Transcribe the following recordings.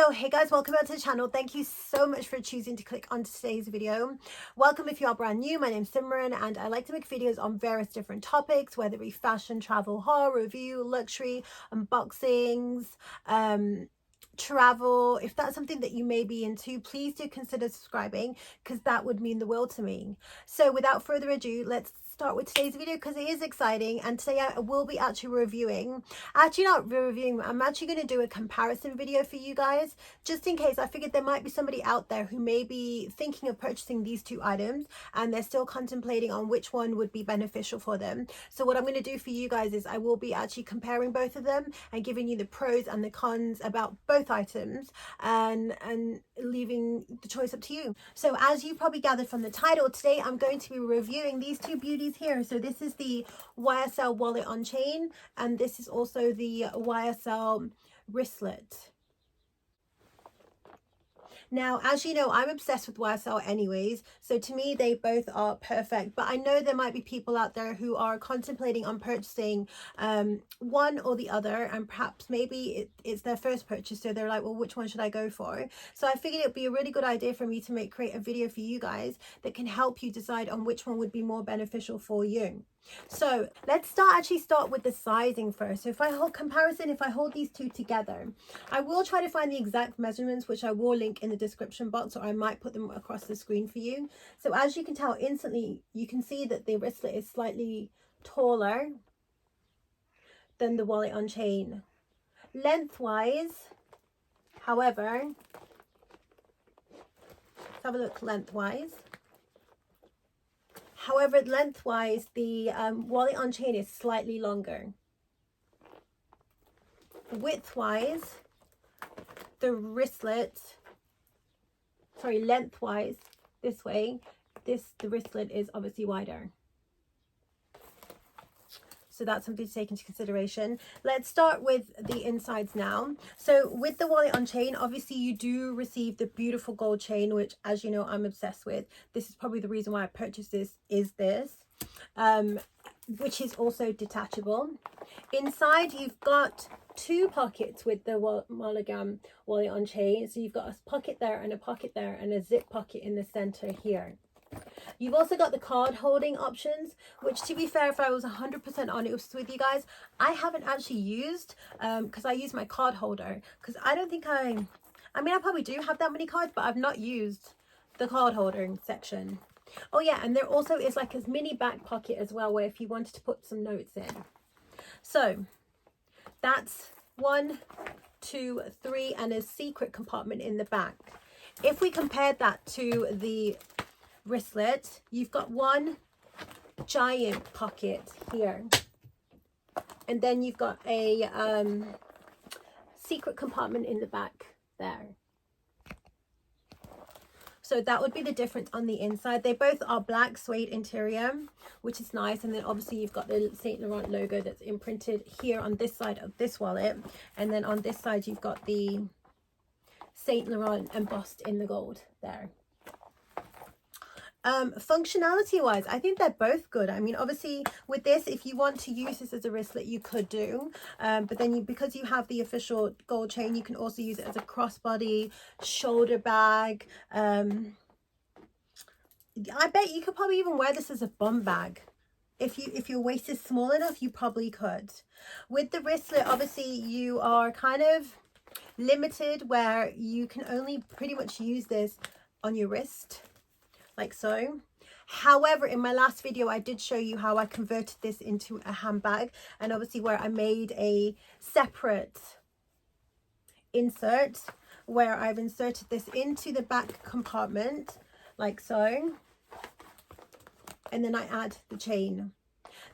So hey guys, welcome back to the channel. Thank you so much for choosing to click on today's video. Welcome if you are brand new. My name's Simran and I like to make videos on various different topics, whether it be fashion, travel, haul, review, luxury, unboxings, travel. If that's something that you may be into, please do consider subscribing because that would mean the world to me. So without further ado, let's start with today's video because it is exciting. And today I will be actually reviewing, I'm actually going to do a comparison video for you guys, just in case. I figured there might be somebody out there who may be thinking of purchasing these two items and they're still contemplating on which one would be beneficial for them. So what I'm going to do for you guys is I will be actually comparing both of them and giving you the pros and the cons about both items and leaving the choice up to you. So as you probably gathered from the title, today I'm going to be reviewing these two beauties here. So this is the YSL wallet on chain and this is also the YSL wristlet. Now, as you know, I'm obsessed with YSL anyways, so to me they both are perfect, but I know there might be people out there who are contemplating on purchasing one or the other, and perhaps maybe it's their first purchase, so they're like, well, which one should I go for? So I figured it'd be a really good idea for me to create a video for you guys that can help you decide on which one would be more beneficial for you. So let's start with the sizing first. So if I hold these two together, I will try to find the exact measurements, which I will link in the description box, or I might put them across the screen for you. So as you can tell instantly, you can see that the wristlet is slightly taller than the wallet on chain. Lengthwise, however, let's have a look lengthwise. However, lengthwise, the wallet on chain is slightly longer. Widthwise, the lengthwise, this way, the wristlet is obviously wider. So that's something to take into consideration. Let's start with the insides now. So with the wallet on chain, obviously you do receive the beautiful gold chain, which, as you know, I'm obsessed with. This is probably the reason why I purchased this, which is also detachable. Inside, you've got two pockets with the monogram wallet on chain. So you've got a pocket there and a pocket there and a zip pocket in the center here. You've also got the card holding options, which, to be fair, if I was 100% honest with you guys, I haven't actually used because I use my card holder, because I don't think I probably do have that many cards, but I've not used the card holding section. Oh yeah, and there also is like a mini back pocket as well, where if you wanted to put some notes in. So that's 1, 2, 3, and a secret compartment in the back. If we compare that to the wristlet, you've got one giant pocket here, and then you've got a secret compartment in the back there. So that would be the difference on the inside. They both are black suede interior, which is nice. And then obviously you've got the Saint Laurent logo that's imprinted here on this side of this wallet, and then on this side you've got the Saint Laurent embossed in the gold there. Functionality wise, I think they're both good. I mean, obviously with this, if you want to use this as a wristlet, you could do, but then because you have the official gold chain, you can also use it as a crossbody, shoulder bag. I bet you could probably even wear this as a bum bag. If your waist is small enough, you probably could. With the wristlet, obviously you are kind of limited, where you can only pretty much use this on your wrist, like so. However, in my last video I did show you how I converted this into a handbag, and obviously where I made a separate insert where I've inserted this into the back compartment like so, and then I add the chain.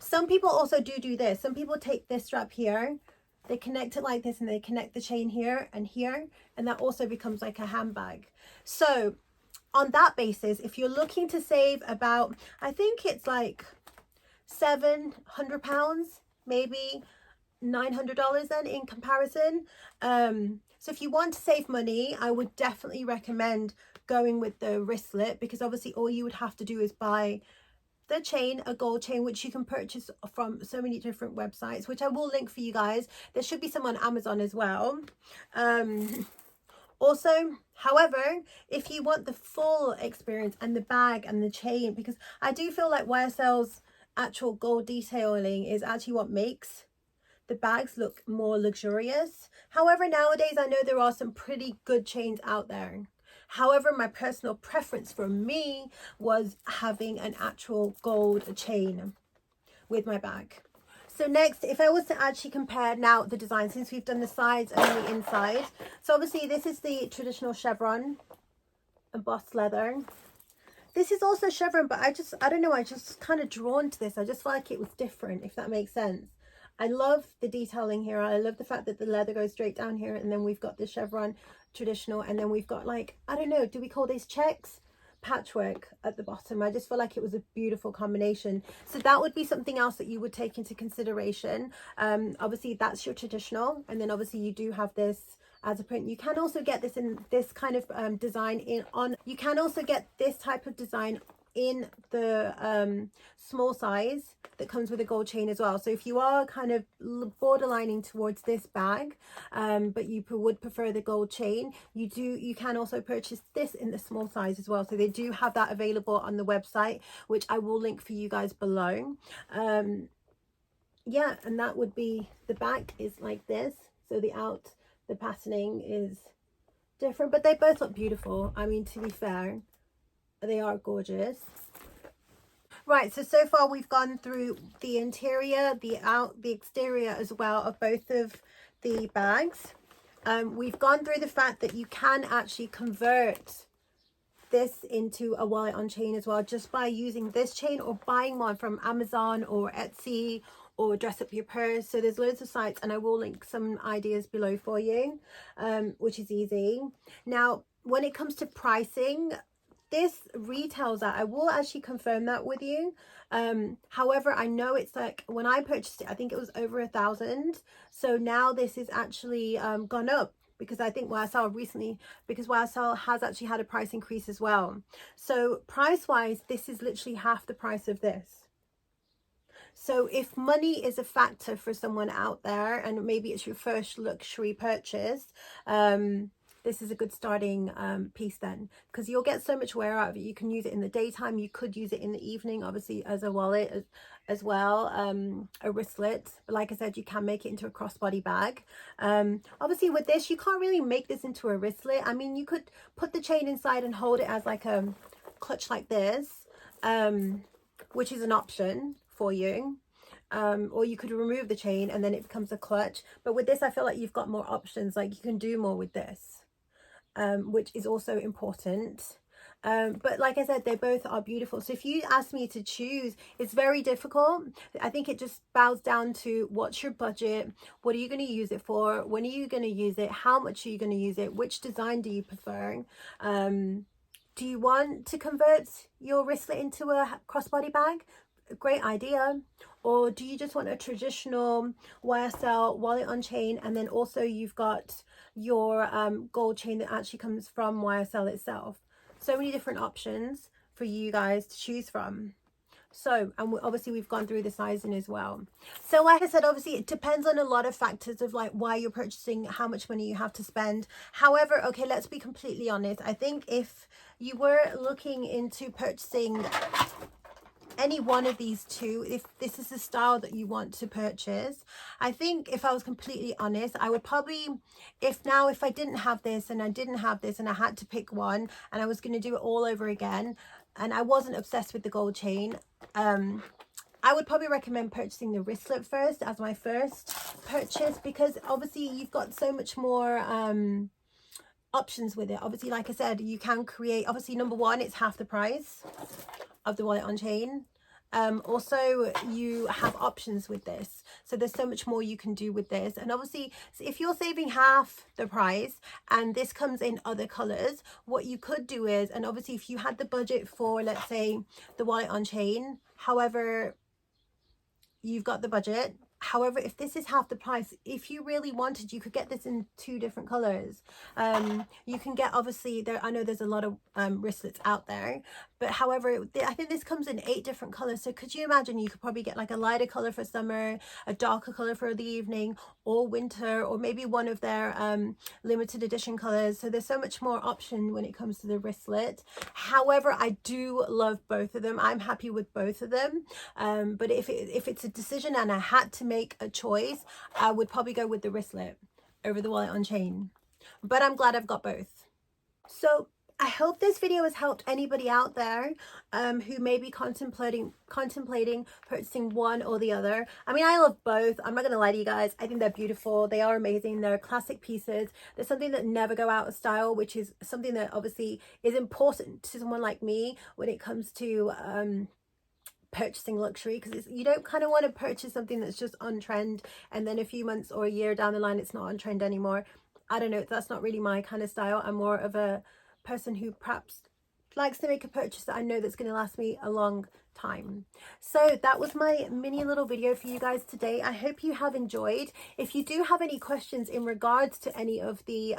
Some people also do this. Some people take this strap here, they connect it like this, and they connect the chain here, and that also becomes like a handbag. So on that basis, if you're looking to save about, I think it's like £700, maybe $900 then in comparison. So if you want to save money, I would definitely recommend going with the wristlet, because obviously all you would have to do is buy the chain, a gold chain, which you can purchase from so many different websites, which I will link for you guys. There should be some on Amazon as well. Also, however, if you want the full experience and the bag and the chain, because I do feel like YSL's actual gold detailing is actually what makes the bags look more luxurious. However, nowadays I know there are some pretty good chains out there. However, my personal preference for me was having an actual gold chain with my bag. So next, if I was to actually compare now the design, since we've done the sides and the inside. So obviously this is the traditional chevron embossed leather. This is also chevron, but I don't know, I just kind of drawn to this. I just felt like it was different, if that makes sense. I love the detailing here. I love the fact that the leather goes straight down here, and then we've got the chevron traditional, and then we've got, like, I don't know, do we call these checks? Patchwork at the bottom. I just feel like it was a beautiful combination. So that would be something else that you would take into consideration. Obviously that's your traditional, and then obviously you do have this as a print. You can also get this in this kind of design you can also get this type of design in the small size that comes with a gold chain as well. So if you are kind of borderlining towards this bag, but you would prefer the gold chain, you can also purchase this in the small size as well. So they do have that available on the website, which I will link for you guys below. Yeah, and that would be, the back is like this. So the patterning is different, but they both look beautiful. I mean, to be fair, they are gorgeous. Right, so far we've gone through the interior, the exterior as well of both of the bags. We've gone through the fact that you can actually convert this into a wallet on chain as well, just by using this chain or buying one from Amazon or Etsy or Dress Up Your Purse. So there's loads of sites, and I will link some ideas below for you, which is easy. Now, when it comes to pricing, this retails at, I will actually confirm that with you. However, I know it's like, when I purchased it, I think it was over 1,000. So now this is actually gone up, because I think YSL has actually had a price increase as well. So price wise, this is literally half the price of this. So if money is a factor for someone out there, and maybe it's your first luxury purchase, this is a good starting piece then, because you'll get so much wear out of it. You can use it in the daytime, you could use it in the evening, obviously as a wallet as well, a wristlet. But like I said, you can make it into a crossbody bag. Obviously with this, you can't really make this into a wristlet. I mean, you could put the chain inside and hold it as like a clutch like this, which is an option for you. Or you could remove the chain and then it becomes a clutch. But with this, I feel like you've got more options, like you can do more with this, which is also important. But like I said, they both are beautiful. So if you ask me to choose, it's very difficult. I think it just boils down to, what's your budget? What are you going to use it for? When are you going to use it? How much are you going to use it? Which design do you prefer? Do you want to convert your wristlet into a crossbody bag? A great idea. Or do you just want a traditional YSL wallet on chain, and then also you've got your gold chain that actually comes from YSL itself? So many different options for you guys to choose from. So, and obviously we've gone through the sizing as well. So like I said, obviously it depends on a lot of factors of like why you're purchasing, how much money you have to spend. However, okay, let's be completely honest. I think if you were looking into purchasing any one of these two, if this is the style that you want to purchase, I think if I was completely honest, I would probably, if I didn't have this and I didn't have this and I had to pick one and I was going to do it all over again and I wasn't obsessed with the gold chain, I would probably recommend purchasing the wristlet first as my first purchase, because obviously you've got so much more options with it. Obviously, like I said, you can create, obviously number one, it's half the price of the wallet on chain. Also you have options with this, so there's so much more you can do with this. And obviously if you're saving half the price and this comes in other colors, what you could do is, and obviously if you had the budget for, let's say, the wallet on chain, however you've got the budget, However, if this is half the price, if you really wanted, you could get this in 2 different colors. You can get, obviously, there, I know there's a lot of wristlets out there, but however, I think this comes in 8 different colors. So could you imagine, you could probably get like a lighter color for summer, a darker color for the evening, or winter, or maybe one of their limited edition colors. So there's so much more option when it comes to the wristlet. However, I do love both of them. I'm happy with both of them. But if it's a decision and I had to make a choice, I would probably go with the wristlet over the wallet on chain. But I'm glad I've got both. So I hope this video has helped anybody out there who may be contemplating purchasing one or the other. I mean, I love both. I'm not gonna lie to you guys. I think they're beautiful. They are amazing. They're classic pieces. They're something that never go out of style, which is something that obviously is important to someone like me when it comes to purchasing luxury, because you don't kind of want to purchase something that's just on trend and then a few months or a year down the line it's not on trend anymore. I don't know, that's not really my kind of style. I'm more of a person who perhaps likes to make a purchase that I know that's going to last me a long time. So that was my mini little video for you guys today. I hope you have enjoyed. If you do have any questions in regards to any of the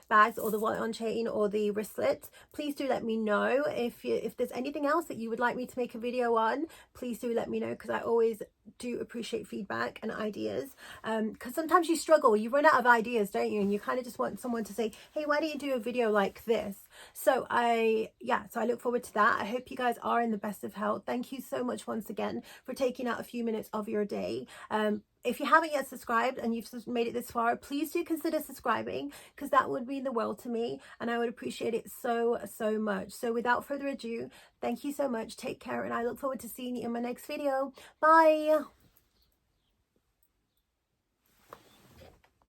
bags or the wallet on chain or the wristlet, please do let me know. If there's anything else that you would like me to make a video on, please do let me know, because I always do appreciate feedback and ideas, because sometimes you struggle, you run out of ideas, don't you, and you kind of just want someone to say, hey, why don't you do a video like this? So I look forward to that. I hope you guys are in the best of health. Thank you so much once again for taking out a few minutes of your day. If you haven't yet subscribed and you've made it this far, please do consider subscribing, because that would mean the world to me and I would appreciate it so much. So without further ado, thank you so much. Take care, and I look forward to seeing you in my next video. Bye.